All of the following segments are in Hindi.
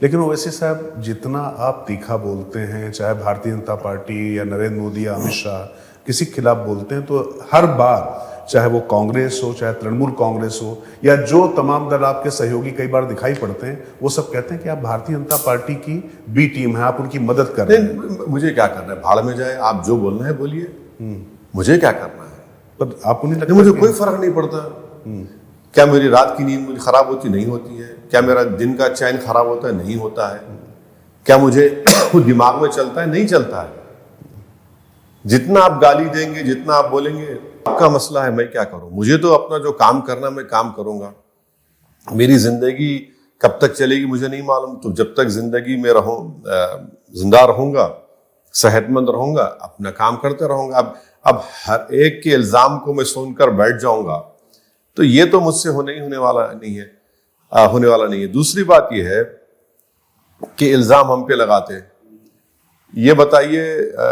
लेकिन ओवैसी साहब, जितना आप तीखा बोलते हैं, चाहे भारतीय जनता पार्टी या नरेंद्र मोदी या अमित शाह किसी के खिलाफ बोलते हैं, तो हर बार चाहे वो कांग्रेस हो, चाहे तृणमूल कांग्रेस हो, या जो तमाम दल आपके सहयोगी कई बार दिखाई पड़ते हैं, वो सब कहते हैं कि आप भारतीय जनता पार्टी की बी टीम है, आप उनकी मदद कर रहे हैं। मुझे क्या करना है, भाड़ में जाए, आप जो बोलना है बोलिए, मुझे क्या करना है। पर आपको नहीं लगता मुझे कोई फर्क नहीं पड़ता। क्या मेरी रात की नींद मुझे खराब होती नहीं होती है? क्या मेरा दिन का चैन खराब होता है नहीं होता है? क्या मुझे दिमाग में चलता है नहीं चलता है? जितना आप गाली देंगे, जितना आप बोलेंगे, आपका मसला है, मैं क्या करूं? मुझे तो अपना जो काम करना मैं काम करूंगा। मेरी जिंदगी कब तक चलेगी मुझे नहीं मालूम, तो जब तक जिंदगी में रहूं, जिंदा रहूंगा, सेहतमंद रहूंगा, अपना काम करते रहूंगा। अब हर एक के इल्जाम को मैं सुनकर बैठ जाऊंगा तो ये तो मुझसे होने वाला नहीं है। दूसरी बात यह है कि इल्जाम हम पे लगाते हैं। ये बताइए,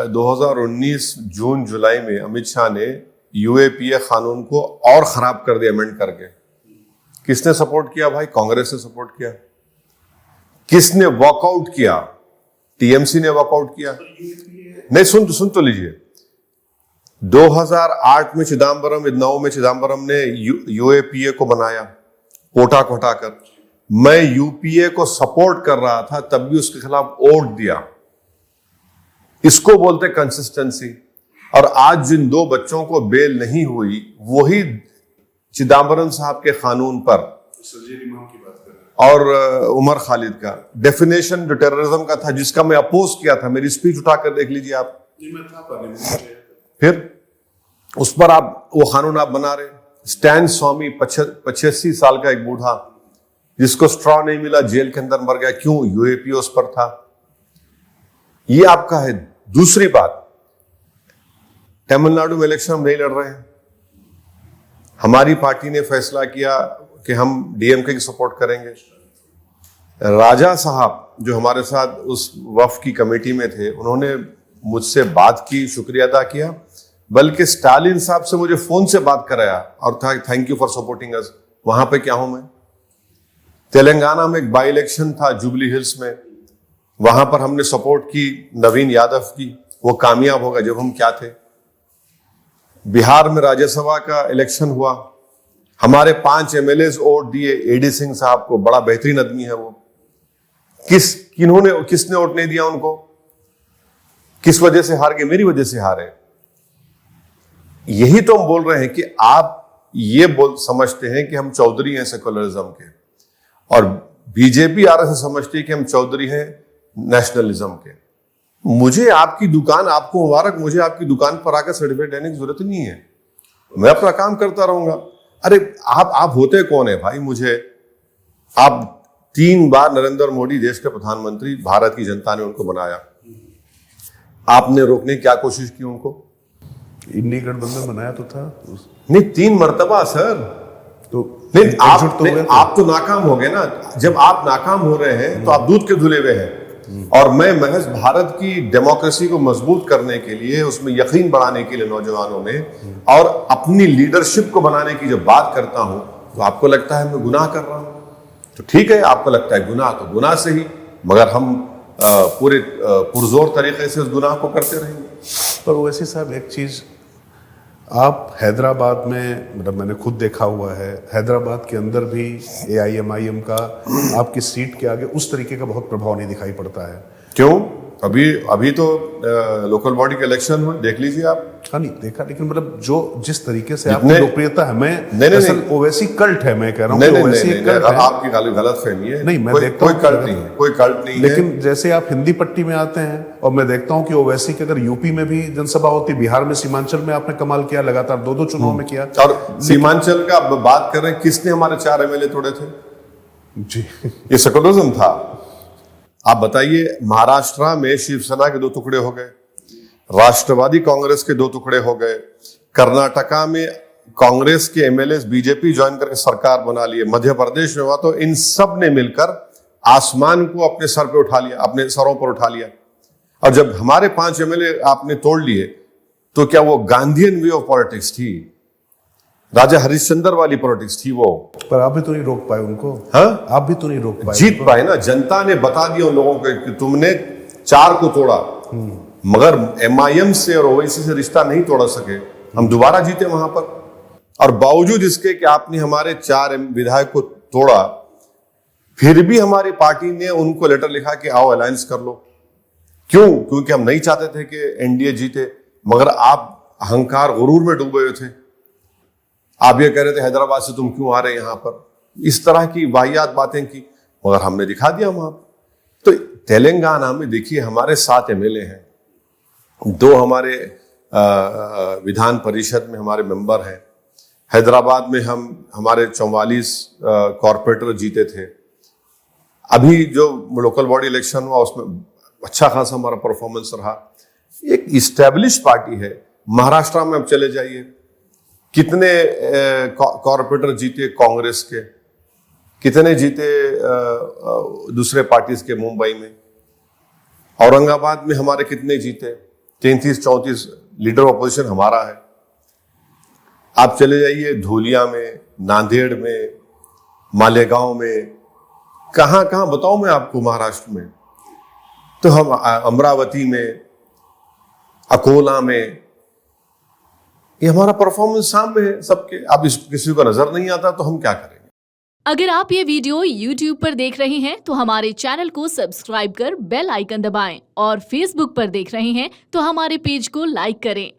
2019 जून जुलाई में अमित शाह ने यूएपीए कानून को और खराब कर दिया अमेंड करके। किसने सपोर्ट किया भाई? कांग्रेस ने सपोर्ट किया। किसने वॉकआउट किया? टीएमसी ने वॉकआउट किया। नहीं, सुन तो लीजिए। 2008 में चिदम्बरम, 9 में चिदम्बरम ने यूएपीए को बनाया कोटा घटाकर। मैं यूपीए को सपोर्ट कर रहा था, तब भी उसके खिलाफ वोट दिया। इसको बोलते कंसिस्टेंसी। और आज जिन 2 बच्चों को बेल नहीं हुई, वही चिदम्बरम साहब के कानून पर और उमर खालिद का डेफिनेशन जो टेररिज्म का था, जिसका मैं अपोज किया था, मेरी स्पीच उठाकर देख लीजिए आप। फिर उस पर आप वो कानून आप बना रहे। स्टैन स्वामी, 85 साल का एक बूढ़ा, जिसको स्ट्रॉ नहीं मिला, जेल के अंदर मर गया। क्यों? यूएपीए उस पर था। ये आपका है। दूसरी बात, तमिलनाडु में इलेक्शन हम नहीं लड़ रहे हैं। हमारी पार्टी ने फैसला किया कि हम डीएमके की सपोर्ट करेंगे। राजा साहब जो हमारे साथ उस वफ़द की कमेटी में थे, उन्होंने मुझसे बात की, शुक्रिया अदा किया। बल्कि स्टालिन साहब से मुझे फोन से बात कराया और था thank you for supporting us. वहां पे क्या हूं मैं? तेलंगाना में एक बाई इलेक्शन था जुबली हिल्स में, वहां पर हमने सपोर्ट की नवीन यादव की, वो कामयाब होगा जब हम क्या थे। बिहार में राज्यसभा का इलेक्शन हुआ, हमारे 5 एमएलए वोट दिए एडी सिंह साहब को, बड़ा बेहतरीन आदमी है वो। किसने वोट नहीं दिया उनको? किस वजह से हार गए? मेरी वजह से हारे। यही तो हम बोल रहे हैं कि आप ये समझते हैं कि हम चौधरी हैं सेकुलरिज्म के, और बीजेपी आरएसएस समझती है कि हम चौधरी हैं नेशनलिज्म के। मुझे आपकी दुकान, आपको मुबारक, मुझे आपकी दुकान पर आकर सर्टिफिकेट देने की जरूरत नहीं है। मैं अपना काम करता रहूंगा। अरे आप होते कौन है भाई? मुझे आप 3 बार नरेंद्र मोदी देश के प्रधानमंत्री, भारत की जनता ने उनको बनाया। आपने रोकने की क्या कोशिश की उनको? इंडी गठबंधन बनाया तो था नहीं, 3 मर्तबा सर। तो नहीं, आप तो नाकाम हो गए ना। जब आप नाकाम हो रहे हैं तो आप दूध के धुले हुए हैं। और मैं महज भारत की डेमोक्रेसी को मजबूत करने के लिए, उसमें यकीन बढ़ाने के लिए नौजवानों में, और अपनी लीडरशिप को बनाने की जब बात करता हूं, तो आपको लगता है मैं गुनाह कर रहा हूं। तो ठीक है, आपको लगता है गुनाह, तो गुनाह से ही, मगर हम पूरे पुरजोर तरीके से उस गुनाह को करते रहेंगे। पर ओवैसी साहब, एक चीज, आप हैदराबाद में, मतलब मैंने खुद देखा हुआ है, हैदराबाद के अंदर भी एआईएमआईएम का आपकी सीट के आगे उस तरीके का बहुत प्रभाव नहीं दिखाई पड़ता है। क्यों? अभी तो लोकल बॉडी के इलेक्शन हुए, देख लीजिए आप। हाँ, नहीं देखा, लेकिन मतलब जो जिस तरीके से आपकी लोकप्रियता है, मैं ओवैसी कल्ट है, मैं कह रहा हूँ ओवैसी कल्ट है। आपकी गलत फहमी है। नहीं, मैं देखता हूँ कोई कल्ट नहीं है। लेकिन जैसे आप हिंदी पट्टी में आते हैं, और मैं देखता हूँ कि ओवैसी की अगर यूपी में भी जनसभा होती, बिहार में, सीमांचल में आपने कमाल किया, लगातार 2 चुनाव में किया। और सीमांचल का बात कर रहे हैं, किसने हमारे 4 एमएलए तोड़े थे? जी, ये सेकुलरिज्म था। आप बताइए, महाराष्ट्र में शिवसेना के 2 टुकड़े हो गए, राष्ट्रवादी कांग्रेस के 2 टुकड़े हो गए, कर्नाटका में कांग्रेस के एमएलए बीजेपी ज्वाइन करके सरकार बना लिए, मध्य प्रदेश में हुआ, तो इन सब ने मिलकर आसमान को अपने सर पे उठा लिया, अपने सरों पर उठा लिया। और जब हमारे 5 एमएलए आपने तोड़ लिए, तो क्या वो गांधीयन वे ऑफ पॉलिटिक्स थी? राजा हरिश्चंद्र वाली पॉलिटिक्स थी वो। पर आप भी तो नहीं रोक पाए उनको। हाँ, आप भी तो नहीं रोक पाए जीत पाए ना, जनता ने बता दिया उन लोगों को कि तुमने 4 को तोड़ा, मगर MIM से और ओवैसी से रिश्ता नहीं तोड़ सके, हम दोबारा जीते वहां पर। और बावजूद इसके कि आपने हमारे 4 विधायक को तोड़ा, फिर भी हमारी पार्टी ने उनको लेटर लिखा कि आओ अलायंस कर लो। क्यों? क्योंकि हम नहीं चाहते थे कि NDA जीते, मगर आप अहंकार गुरूर में डूबे हुए थे। आप ये कह रहे थे हैदराबाद से तुम क्यों आ रहे यहां पर, इस तरह की वाहियात बातें की, मगर हमने दिखा दिया वहां पर। तो तेलंगाना में देखिए हमारे 7 MLA हैं, 2 हमारे विधान परिषद में हमारे मेंबर हैं। हैदराबाद में हमारे 44 कॉर्पोरेटर जीते थे। अभी जो लोकल बॉडी इलेक्शन हुआ उसमें अच्छा खासा हमारा परफॉर्मेंस रहा। एक इस्टेब्लिश पार्टी है। महाराष्ट्र में अब चले जाइए, कितने कॉर्पोरेटर जीते कांग्रेस के, कितने जीते दूसरे पार्टीज के। मुंबई में, औरंगाबाद में हमारे कितने जीते, 33-34 लीडर ऑपोजिशन हमारा है। आप चले जाइए धुलिया में, नांदेड़ में, मालेगांव में, कहां कहां बताऊं मैं आपको महाराष्ट्र में। तो हम अमरावती में, अकोला में, ये हमारा परफॉर्मेंस सामने है सबके। अब किसी को नजर नहीं आता तो हम क्या करेंगे। अगर आप ये वीडियो YouTube पर देख रहे हैं तो हमारे चैनल को सब्सक्राइब कर बेल आइकन दबाएं, और Facebook पर देख रहे हैं तो हमारे पेज को लाइक करें।